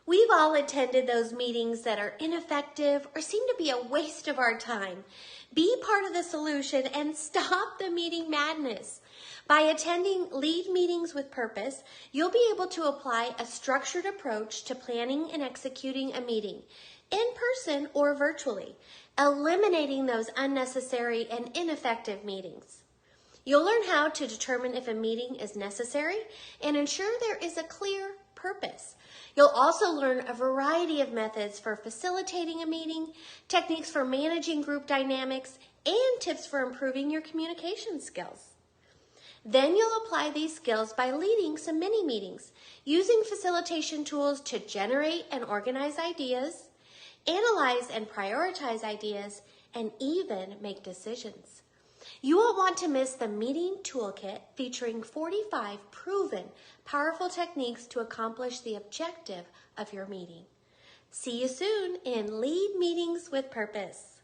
We've all attended those meetings that are ineffective or seem to be a waste of our time. Be part of the solution and stop the meeting madness. By attending Lead Meetings with Purpose, you'll be able to apply a structured approach to planning and executing a meeting, in person or virtually, eliminating those unnecessary and ineffective meetings. You'll learn how to determine if a meeting is necessary and ensure there is a clear purpose. You'll also learn a variety of methods for facilitating a meeting, techniques for managing group dynamics, and tips for improving your communication skills. Then you'll apply these skills by leading some mini meetings, using facilitation tools to generate and organize ideas, analyze and prioritize ideas, and even make decisions. You won't want to miss the meeting toolkit featuring 45 proven, powerful techniques to accomplish the objective of your meeting. See you soon in Lead Meetings with Purpose.